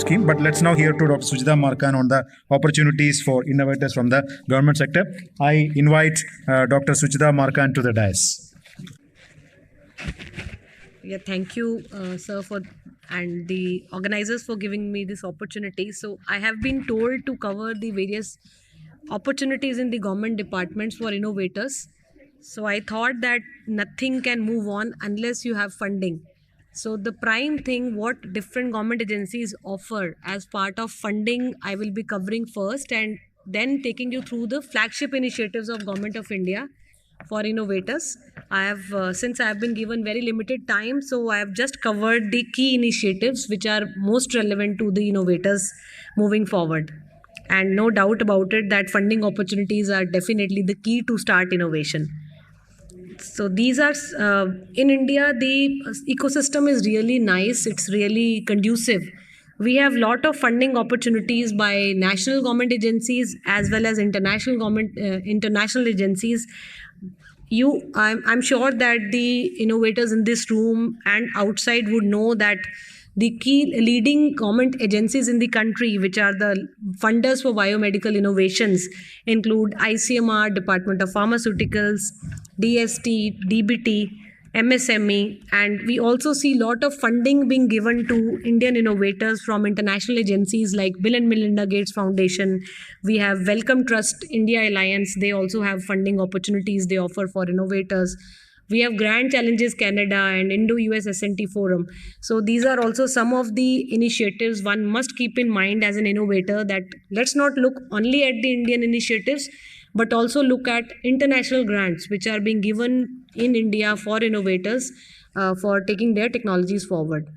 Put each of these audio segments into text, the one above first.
scheme. But let's now hear to Dr. Sujita Markan on the opportunities for innovators from the government sector. I invite Dr. Sujita Markan to the dais. Yeah, thank you, sir, and the organizers for giving me this opportunity. So I have been told to cover the various opportunities in the government departments for innovators. So I thought that nothing can move on unless you have funding. So the prime thing what different government agencies offer as part of funding, I will be covering first and then taking you through the flagship initiatives of Government of India for innovators. I have since I have been given very limited time, so I have just covered the key initiatives which are most relevant to the innovators moving forward. And no doubt about it that funding opportunities are definitely the key to start innovation. So these are in India the ecosystem is really nice, it's really conducive. We have lot of funding opportunities by national government agencies as well as international agencies. I'm sure that the innovators in this room and outside would know that the key leading government agencies in the country, which are the funders for biomedical innovations, include ICMR, Department of Pharmaceuticals, DST, DBT, MSME, and we also see a lot of funding being given to Indian innovators from international agencies like Bill and Melinda Gates Foundation. We have Wellcome Trust India Alliance. They also have funding opportunities they offer for innovators. We have Grand Challenges Canada and Indo-US S&T Forum. So these are also some of the initiatives one must keep in mind as an innovator, that let's not look only at the Indian initiatives, but also look at international grants which are being given in India for innovators for taking their technologies forward.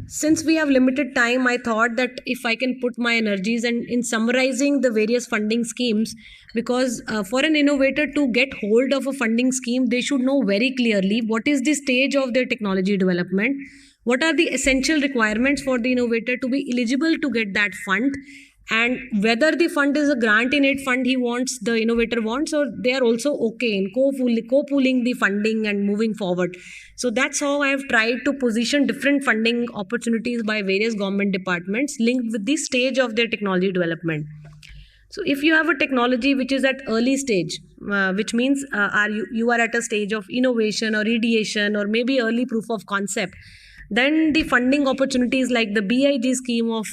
Since we have limited time, I thought that if I can put my energies in summarizing the various funding schemes, because for an innovator to get hold of a funding scheme, they should know very clearly what is the stage of their technology development, what are the essential requirements for the innovator to be eligible to get that fund, and whether the fund is a grant in aid fund the innovator wants, or they are also okay in co-pooling the funding and moving forward. So that's how I have tried to position different funding opportunities by various government departments linked with the stage of their technology development. So if you have a technology which is at early stage, which means you are at a stage of innovation or ideation or maybe early proof of concept, then the funding opportunities like the BIG scheme of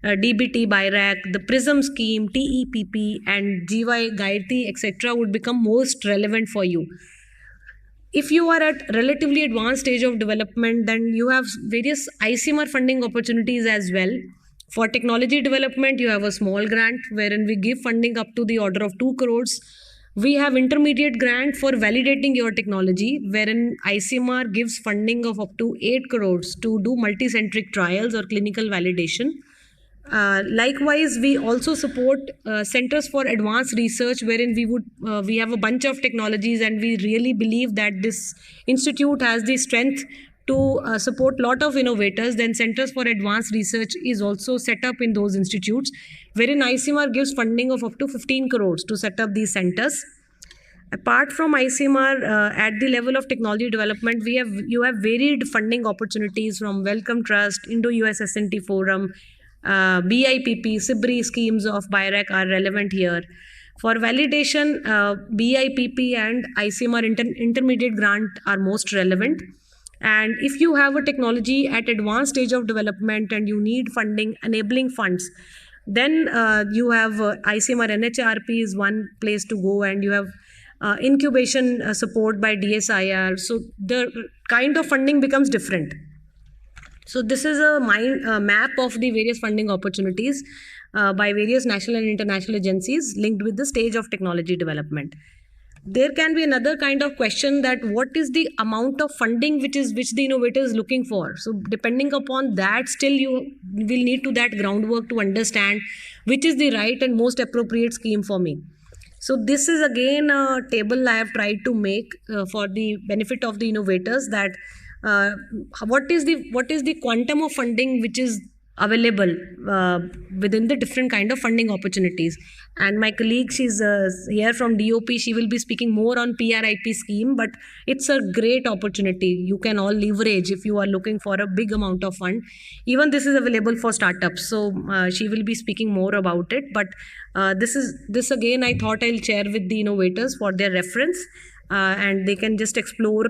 DBT, BIRAC, the PRISM scheme, TEPP and GY, Gayatri, etc. would become most relevant for you. If you are at relatively advanced stage of development, then you have various ICMR funding opportunities as well. For technology development, you have a small grant wherein we give funding up to the order of 2 crores. We have intermediate grant for validating your technology, wherein ICMR gives funding of up to 8 crores to do multicentric trials or clinical validation. Likewise, we also support centers for advanced research, wherein we have a bunch of technologies and we really believe that this institute has the strength to support a lot of innovators. Then centers for advanced research is also set up in those institutes, wherein ICMR gives funding of up to 15 crores to set up these centers. Apart from ICMR, at the level of technology development, you have varied funding opportunities from Wellcome Trust, Indo-US S&T Forum, BIPP, SIBRI schemes of BIRAC are relevant here. For validation, BIPP and ICMR intermediate grant are most relevant. And if you have a technology at advanced stage of development and you need funding, enabling funds, then you have ICMR NHRP is one place to go, and you have incubation support by DSIR. So the kind of funding becomes different. So this is a map of the various funding opportunities by various national and international agencies linked with the stage of technology development. There can be another kind of question that what is the amount of funding which the innovator is looking for. So depending upon that, still you will need to that groundwork to understand which is the right and most appropriate scheme for me. So this is again a table I have tried to make for the benefit of the innovators, that what is the quantum of funding which is available within the different kind of funding opportunities. And my colleague, she's here from DOP, she will be speaking more on PRIP scheme, but it's a great opportunity. You can all leverage if you are looking for a big amount of fund. Even this is available for startups. So she will be speaking more about it. But this again, I thought I'll share with the innovators for their reference, and they can just explore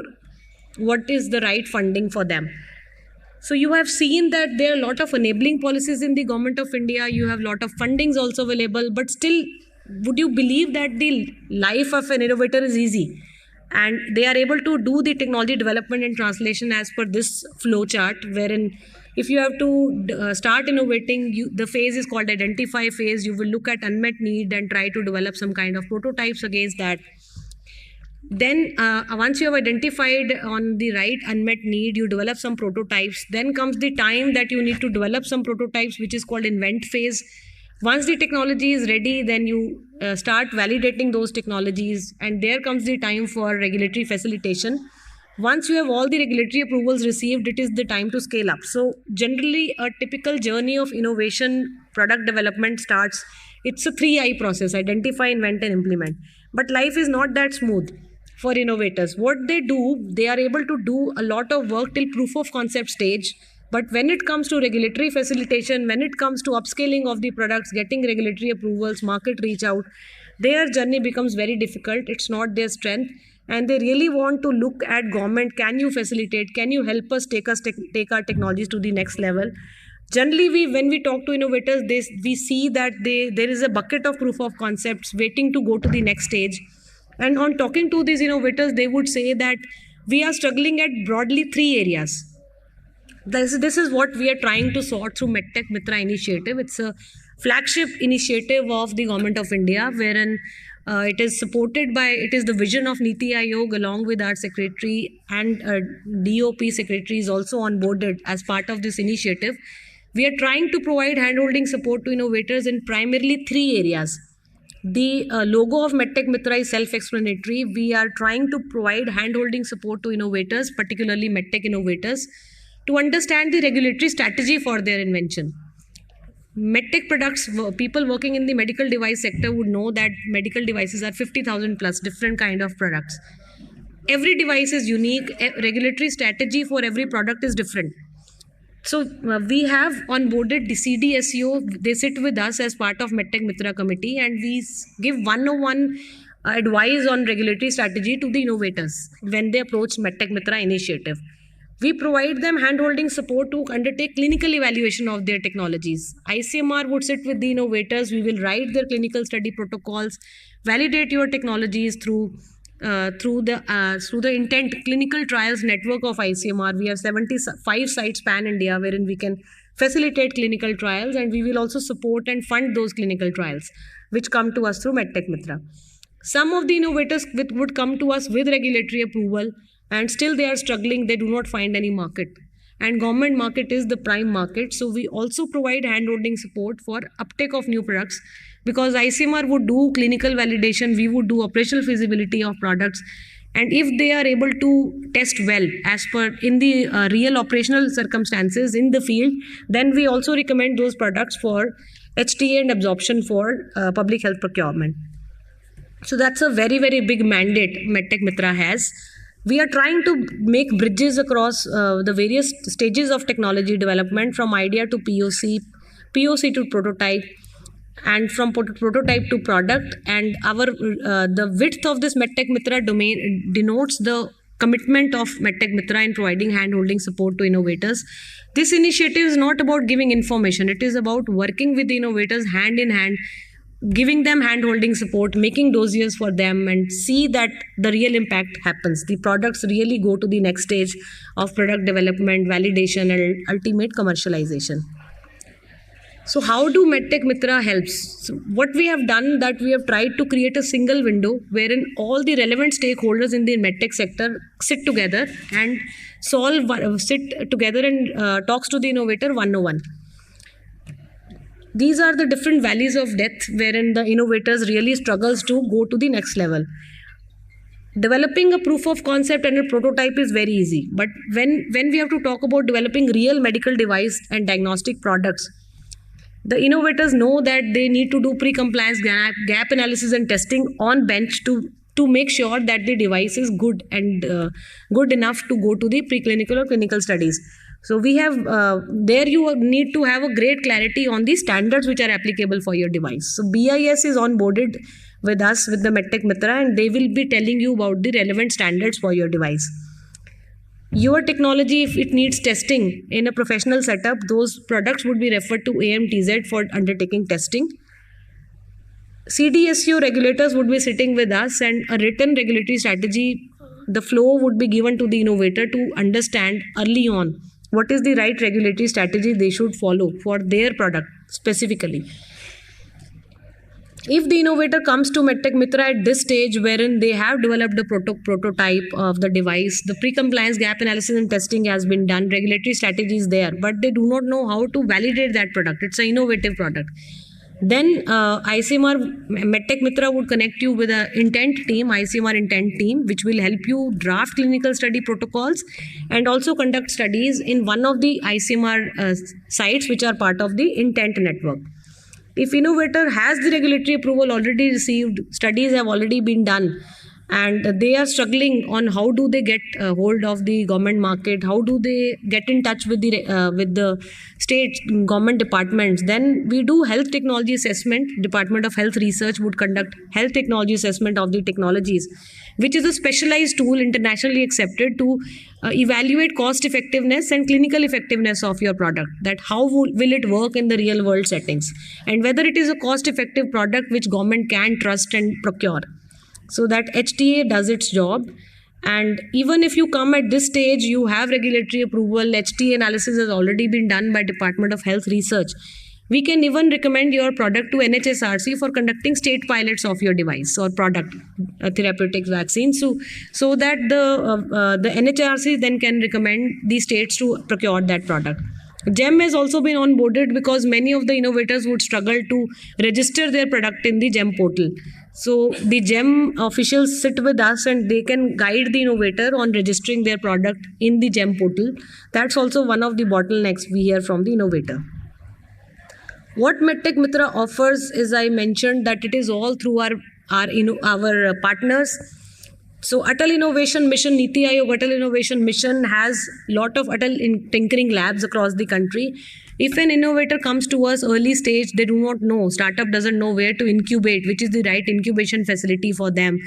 what is the right funding for them. So you have seen that there are a lot of enabling policies in the government of India. You have a lot of fundings also available, but still, would you believe that the life of an innovator is easy? And they are able to do the technology development and translation as per this flow chart, wherein if you have to start innovating, the phase is called identify phase. You will look at unmet need and try to develop some kind of prototypes against that. Then once you have identified on the right unmet need, you develop some prototypes. Then comes the time that you need to develop some prototypes, which is called invent phase. Once the technology is ready, then you start validating those technologies, and there comes the time for regulatory facilitation. Once you have all the regulatory approvals received, it is the time to scale up. So generally, a typical journey of innovation product development starts. It's a 3I process: identify, invent, and implement. But life is not that smooth for innovators. What they do, they are able to do a lot of work till proof of concept stage. But when it comes to regulatory facilitation, when it comes to upscaling of the products, getting regulatory approvals, market reach out, their journey becomes very difficult. It's not their strength. And they really want to look at government. Can you facilitate? Can you help us take our technologies to the next level? Generally, when we talk to innovators, we see that there is a bucket of proof of concepts waiting to go to the next stage. And on talking to these innovators, they would say that we are struggling at broadly 3 areas. This is what we are trying to sort through MedTech Mitra initiative. It's a flagship initiative of the Government of India, wherein it is the vision of Niti Aayog, along with our secretary, and DOP secretary is also onboarded as part of this initiative. We are trying to provide handholding support to innovators in primarily 3 areas. The logo of MedTech Mitra is self-explanatory. We are trying to provide handholding support to innovators, particularly MedTech innovators, to understand the regulatory strategy for their invention. MedTech products, people working in the medical device sector would know that medical devices are 50,000 plus different kind of products. Every device is unique. Regulatory strategy for every product is different. So we have onboarded the CDSEO. They sit with us as part of MedTech Mitra committee, and we give 101 advice on regulatory strategy to the innovators when they approach MedTech Mitra initiative. We provide them handholding support to undertake clinical evaluation of their technologies. ICMR would sit with the innovators. We will write their clinical study protocols, validate your technologies through the intent clinical trials network of ICMR. We have 75 sites pan India wherein we can facilitate clinical trials, and we will also support and fund those clinical trials which come to us through MedTech Mitra. Some of the innovators would come to us with regulatory approval, and still they are struggling. They do not find any market, and government market is the prime market. So we also provide handholding support for uptake of new products, because ICMR would do clinical validation, we would do operational feasibility of products, and if they are able to test well as per in the real operational circumstances in the field, then we also recommend those products for HTA and absorption for public health procurement. So that's a very, very big mandate MedTech Mitra has. We are trying to make bridges across the various stages of technology development, from idea to POC to prototype, and from prototype to product. And the width of this MedTech Mitra domain denotes the commitment of MedTech Mitra in providing hand-holding support to innovators. This initiative is not about giving information. It is about working with the innovators hand in hand, giving them hand-holding support, making dossiers for them, and see that the real impact happens. The products really go to the next stage of product development, validation, and ultimate commercialization. So how do MedTech Mitra helps? So what we have done, that we have tried to create a single window wherein all the relevant stakeholders in the MedTech sector sit together and talks to the innovator one-on-one. These are the different valleys of death wherein the innovators really struggles to go to the next level. developing a proof of concept and a prototype is very easy, but when we have to talk about developing real medical device and diagnostic products, the innovators know that they need to do pre-compliance gap analysis and testing on bench to make sure that the device is good and good enough to go to the preclinical or clinical studies. So we have there you need to have a great clarity on the standards which are applicable for your device. So BIS is onboarded with us with the MedTech Mitra, and they will be telling you about the relevant standards for your device. Your technology, if it needs testing in a professional setup, those products would be referred to AMTZ for undertaking testing. CDSCO regulators would be sitting with us, and a written regulatory strategy, the flow would be given to the innovator to understand early on what is the right regulatory strategy they should follow for their product specifically. If the innovator comes to MedTech Mitra at this stage wherein they have developed a prototype of the device, the pre-compliance gap analysis and testing has been done, regulatory strategy is there, but they do not know how to validate that product. It's an innovative product. Then ICMR MedTech Mitra would connect you with an intent team, ICMR intent team, which will help you draft clinical study protocols and also conduct studies in one of the ICMR sites which are part of the intent network. If innovator has the regulatory approval already received, studies have already been done, and they are struggling on how do they get hold of the government market, how do they get in touch with the state government departments, then we do health technology assessment. Department of Health Research would conduct health technology assessment of the technologies, which is a specialized tool internationally accepted to evaluate cost effectiveness and clinical effectiveness of your product, that how will it work in the real world settings, and whether it is a cost effective product which government can trust and procure. So that HTA does its job. And even if you come at this stage, you have regulatory approval, HTA analysis has already been done by Department of Health Research. We can even recommend your product to NHSRC for conducting state pilots of your device or product, therapeutic vaccine, so that the NHRC then can recommend the states to procure that product. GEM has also been onboarded because many of the innovators would struggle to register their product in the GEM portal. So the GEM officials sit with us and they can guide the innovator on registering their product in the GEM portal. That's also one of the bottlenecks we hear from the innovator. What MedTech Mitra offers is, I mentioned that it is all through our partners. So Atal Innovation Mission, Niti Aayog Atal Innovation Mission has lot of Atal tinkering labs across the country. If an innovator comes to us early stage, they do not know, startup doesn't know where to incubate, which is the right incubation facility for them.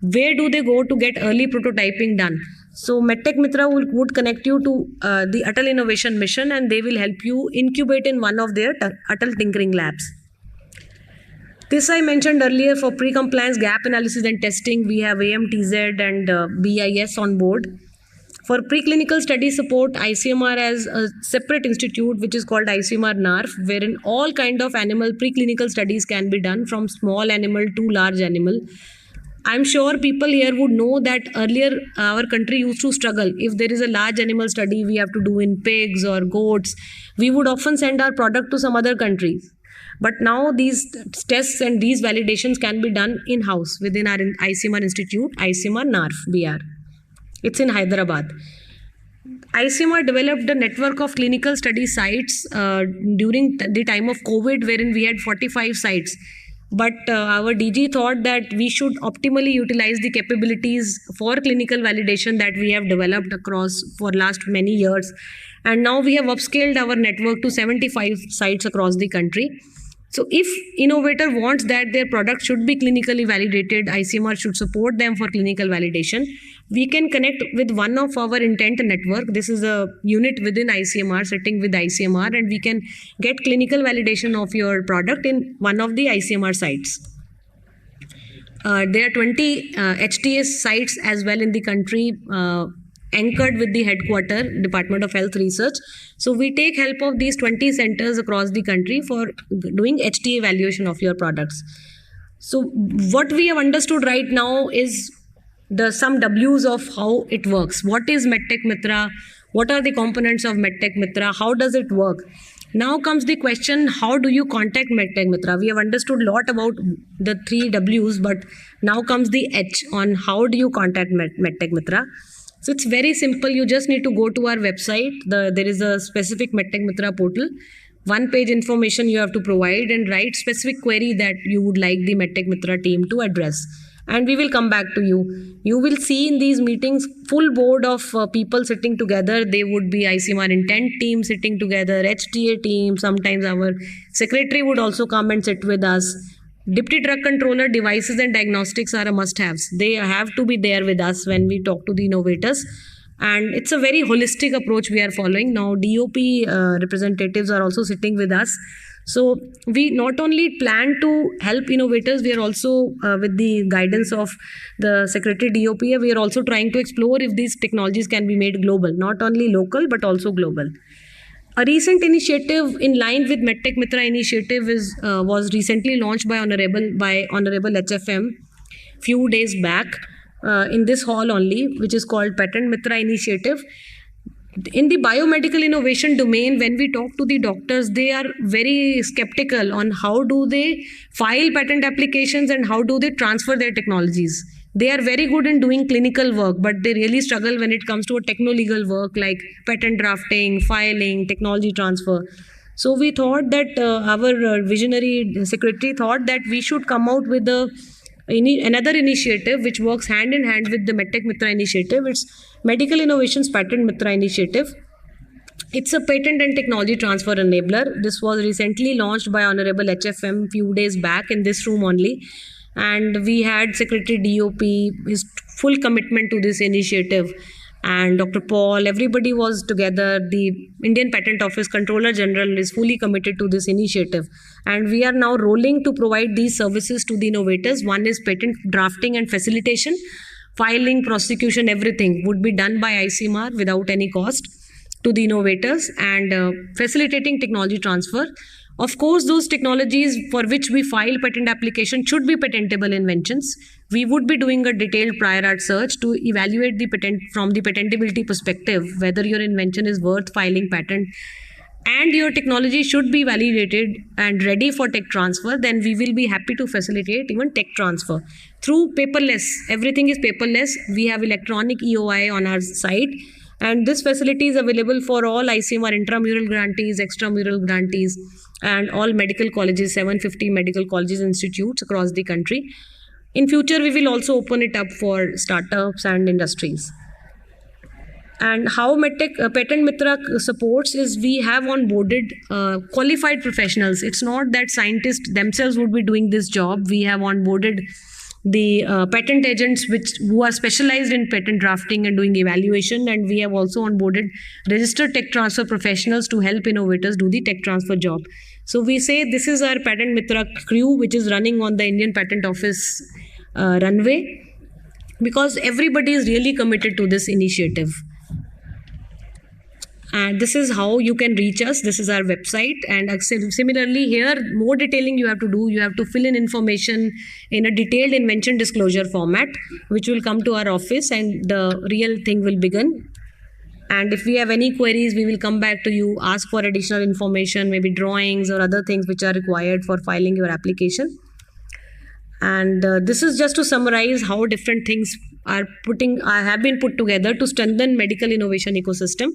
Where do they go to get early prototyping done? So MedTech Mitra would connect you to the Atal Innovation Mission, and they will help you incubate in one of their Atal tinkering labs. This I mentioned earlier, for pre-compliance gap analysis and testing, we have AMTZ and BIS on board. For preclinical study support, ICMR has a separate institute which is called ICMR NARF, wherein all kind of animal preclinical studies can be done, from small animal to large animal. I'm sure people here would know that earlier our country used to struggle. If there is a large animal study we have to do in pigs or goats, we would often send our product to some other countries. But now these tests and these validations can be done in-house within our ICMR institute, ICMR NARF BR. It's in Hyderabad. ICMR developed a network of clinical study sites during the time of COVID, wherein we had 45 sites. But our DG thought that we should optimally utilize the capabilities for clinical validation that we have developed across for last many years. And now we have upscaled our network to 75 sites across the country. So if innovator wants that their product should be clinically validated, ICMR should support them for clinical validation, we can connect with one of our intent network. This is a unit within ICMR sitting with ICMR, and we can get clinical validation of your product in one of the ICMR sites. There are 20 HTS sites as well in the country, anchored with the headquarter, Department of Health Research. So we take help of these 20 centers across the country for doing HTA evaluation of your products. So what we have understood right now is some W's of how it works. What is MedTech Mitra? What are the components of MedTech Mitra? How does it work? Now comes the question, how do you contact MedTech Mitra? We have understood a lot about the 3 W's, but now comes the H on how do you contact MedTech Mitra. So it's very simple. You just need to go to our website. There is a specific MedTech Mitra portal. One page information you have to provide and write specific query that you would like the MedTech Mitra team to address. And we will come back to you. You will see in these meetings full board of people sitting together. They would be ICMR intent team sitting together, HTA team. Sometimes our secretary would also come and sit with us. Deputy Drug Controller devices and diagnostics are a must-haves. They have to be there with us when we talk to the innovators. And it's a very holistic approach we are following. Now DOP representatives are also sitting with us. So we not only plan to help innovators, we are also with the guidance of the Secretary DOP, we are also trying to explore if these technologies can be made global, not only local but also global. A recent initiative in line with MedTech Mitra initiative was recently launched by Honorable HFM few days back in this hall only, which is called Patent Mitra Initiative. In the biomedical innovation domain, when we talk to the doctors, they are very skeptical on how do they file patent applications and how do they transfer their technologies. They are very good in doing clinical work, but they really struggle when it comes to a techno-legal work like patent drafting, filing, technology transfer. So we thought that our visionary secretary thought that we should come out with another initiative which works hand in hand with the MedTech Mitra initiative. It's Medical Innovations Patent Mitra Initiative. It's a patent and technology transfer enabler. This was recently launched by Honorable HFM few days back in this room only. And we had Secretary DOP, his full commitment to this initiative. And Dr. Paul, everybody was together. The Indian Patent Office Controller General is fully committed to this initiative. And we are now rolling to provide these services to the innovators. One is patent drafting and facilitation. Filing, prosecution, everything would be done by ICMR without any cost to the innovators, and facilitating technology transfer. Of course, those technologies for which we file patent application should be patentable inventions. We would be doing a detailed prior art search to evaluate the patent from the patentability perspective, whether your invention is worth filing patent and your technology should be validated and ready for tech transfer. Then we will be happy to facilitate even tech transfer through paperless. Everything is paperless. We have electronic EOI on our site. And this facility is available for all ICMR intramural grantees, extramural grantees, and all medical colleges, 750 medical colleges, institutes across the country. In future, we will also open it up for startups and industries. And how MedTech Patent Mitra supports is we have onboarded qualified professionals. It's not that scientists themselves would be doing this job. We have onboarded the patent agents who are specialized in patent drafting and doing evaluation, and we have also onboarded registered tech transfer professionals to help innovators do the tech transfer job. So we say this is our Patent Mitra crew, which is running on the Indian Patent Office runway, because everybody is really committed to this initiative. And this is how you can reach us. This is our website. And similarly here, more detailing you have to do. You have to fill in information in a detailed invention disclosure format, which will come to our office and the real thing will begin. And if we have any queries, we will come back to you, ask for additional information, maybe drawings or other things which are required for filing your application. And this is just to summarize how different things have been put together to strengthen medical innovation ecosystem.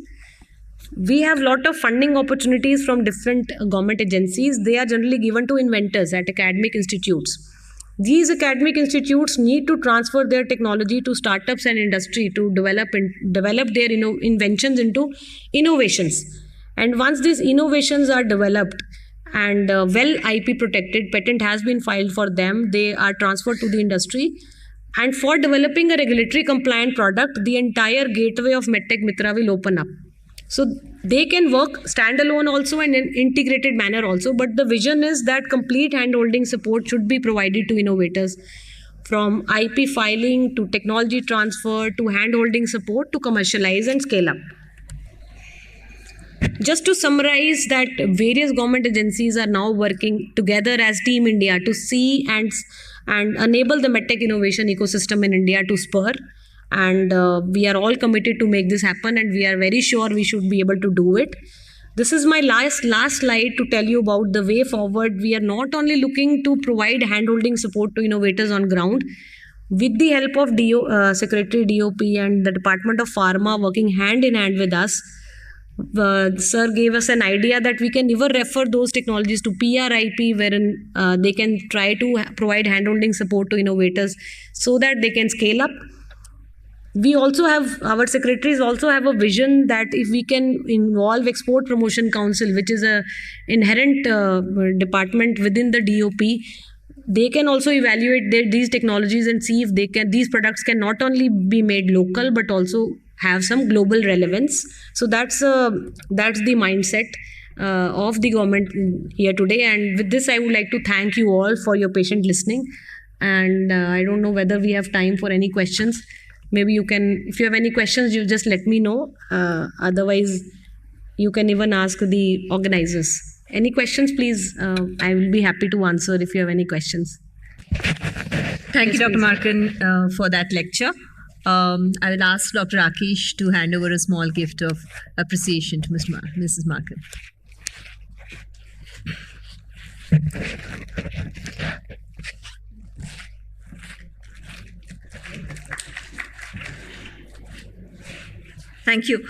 We have a lot of funding opportunities from different government agencies. They are generally given to inventors at academic institutes. These academic institutes need to transfer their technology to startups and industry to develop their inventions into innovations. And once these innovations are developed and well IP protected, patent has been filed for them, they are transferred to the industry. And for developing a regulatory compliant product, the entire gateway of MedTech Mitra will open up. So they can work standalone also and in an integrated manner also. But the vision is that complete handholding support should be provided to innovators, from IP filing to technology transfer to handholding support to commercialize and scale up. Just to summarize that various government agencies are now working together as Team India to see and enable the MedTech innovation ecosystem in India to spur. And we are all committed to make this happen, and we are very sure we should be able to do it. This is my last slide to tell you about the way forward. We are not only looking to provide hand-holding support to innovators on ground. With the help of Secretary DOP and the Department of Pharma working hand in hand with us, Sir gave us an idea that we can even refer those technologies to PRIP, wherein they can try to provide hand-holding support to innovators so that they can scale up. We also have, our secretaries also have a vision that if we can involve Export Promotion Council, which is a inherent department within the DOP, they can also evaluate these technologies and see if these products can not only be made local but also have some global relevance. So that's the mindset of the government here today. And with this, I would like to thank you all for your patient listening. And I don't know whether we have time for any questions. Maybe you can, if you have any questions, you just let me know. Otherwise, you can even ask the organizers. Any questions, please? I will be happy to answer if you have any questions. Thank you, Dr. Markan, for that lecture. I will ask Dr. Rakesh to hand over a small gift of appreciation to Mrs. Markan. Thank you.